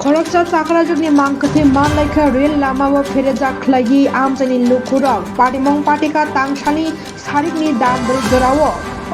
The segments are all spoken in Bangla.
खरकसा चाकराजुगनि मांखथि मानलायखा रेल लामाबो फेरे जाख्लायि आमजानि लुखुरक पाटिमं पाटिका तांसानि सारिकनि दाम जरावो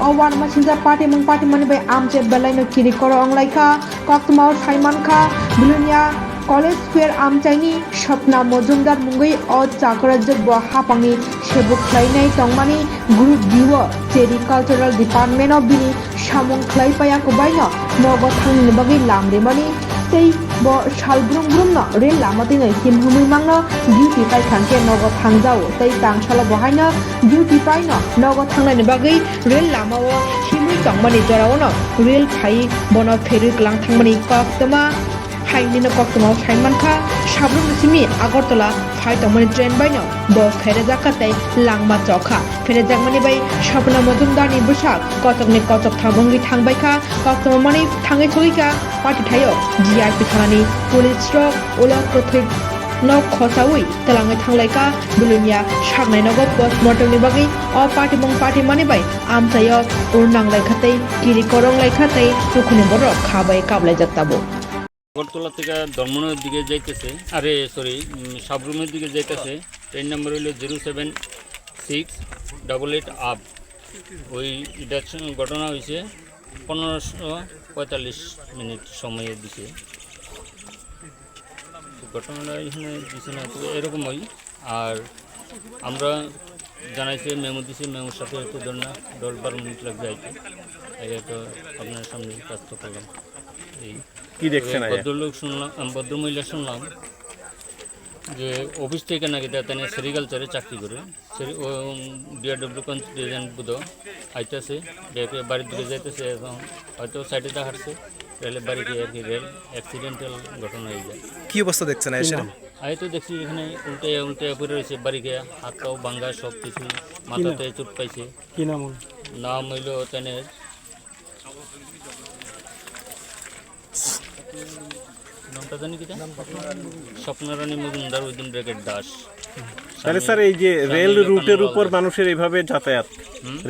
अवान मासिजा पाटिमं पाटिमानि बै आमजे बेलायनो किरि कर अंलायखा कक्तमाव साइमानखा बिलुनिया कलेज स्क्वायर आमचाइनि सपना मजुमदार मुंगै अ चाकराजुग ब हापांनि सेबुख्लायनाय तंमानि ग्रुप बिवो सेरिकालचारेल डिपार्टमेंट अफ बिनि सामुं ख्लायपायाखौ बायनो नगद थांनि बागै लामरेमानि tei bo sal brum brum no rel lama tei nai him humui mang no duty pai thangke nogo thangjao tei tang sala bo haino duty pai no nogo thangnai ni bagai rel lama o himui tongmani jorao no rel phai bono pheri klang thangmani koktoma haini no koktoma saimankha sabrum simi agartala phai tongmani train bai no bo phere jakatei langma chokha phere jakmani bai sapna mojumdar ni busak kotokni kotok thabongi thangbaikha koktoma mani thangai chogika party thayo GIP thanani police stroke ola kothik no khosawi talangai thanglaika bulunya sagnai nogo postmortem ni bagi o party mong party mani bai amchayo urnang laikhatei kiri korong laikhatei tukhuni borok khabai kablai jattabo Agartala থেকে ধর্মনগর দিকে যাইতেছে আরে সরি সাবরুমের দিকে যাইতেছে ট্রেন নাম্বার হলো 07688 আপ ওই এটা ঘটনা হয়েছে 15:45 মিনিট সময়ের দিকে ঘটনাটা এখানে দিছে না তো এরকমই আর আমরা জানাইছি মেমো দিছি মেমোর সাথে একটু ধর না 10-12 মিনিট লাগবে যাইতে এই তো আপনার সামনে কাজটা করলাম এই কি দেখছেন ভদ্রলোক শুনলাম ভদ্রমহিলা শুনলাম যে অফিস থেকে নাকি তাই সেরিকালচারে চাকরি করে ডিআরডব্লিউ কনস্টিটিউশন বুধ আইতেছে বাড়ির দিকে যাইতেছে এবং হয়তো সাইডে হাঁটছে রেলের বাড়িতে আর কি রেল অ্যাক্সিডেন্টাল ঘটনা হয়ে যায়। কি অবস্থা দেখছেন আমি তো দেখছি এখানে উল্টে উল্টে পড়ে রয়েছে বাড়িকে হাত পাও ভাঙ্গা সব কিছু মাথাতে চোট পাইছে। কি নাম নাম হইল তেনের নামটা জানি কি স্বপ্নারানী মজুমদার উইদিন ব্র্যাকেট দাস। তাহলে স্যার এই যে রেল রুটের উপর মানুষের এইভাবে যাতায়াত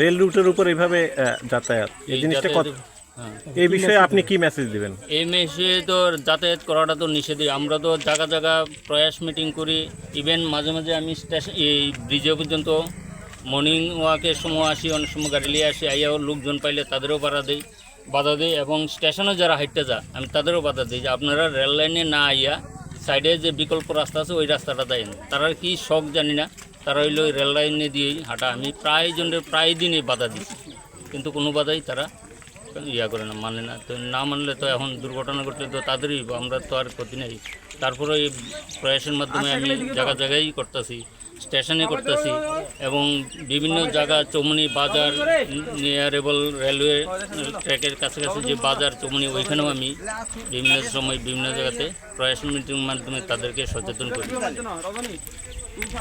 রেল রুটের উপর এইভাবে যাতায়াত এই জিনিসটা এই বিষয়ে আপনি কি মেসেজ দিবেন? এই মেসেজে তো যাতায়াত করাটা তো নিষেধই। আমরা তো জায়গা জায়গা প্রয়াস মিটিং করি, ইভেন মাঝে মাঝে আমি স্টেশন এই ব্রিজে পর্যন্ত মর্নিং ওয়াকের সময় আসি, অনেক সময় গাড়ি নিয়ে আসি, আইয়াও লোকজন পাইলে তাদেরও বাধা দেয় এবং স্টেশনে যারা হাঁটতে যায় আমি তাদেরও বাধা দিই যে আপনারা রেল লাইনে না আইয়া সাইডে যে বিকল্প রাস্তা আছে ওই রাস্তাটা দেন। তারা কি শখ জানি না, তারা হইলো রেল লাইনে দিয়েই হাঁটা। আমি প্রায় দিনই বাধা দিচ্ছি, কিন্তু কোনো বাধাই তারা করে না, মানে না। তো না মানলে তো এখন দুর্ঘটনা ঘটলে তো তাদেরই, আমরা তো আর ক্ষতি নেই। তারপরে এই প্রয়াসের মাধ্যমে আমি জায়গায় করতেছি, স্টেশনে করতেছি এবং বিভিন্ন জায়গা চৌমনি বাজার নিয়ারেবল রেলওয়ে ট্র্যাকের কাছাকাছি যে বাজার চৌমনি ওইখানেও আমি বিভিন্ন সময় বিভিন্ন জায়গাতে প্রয়াস মিটিংয়ের মাধ্যমে তাদেরকে সচেতন করি।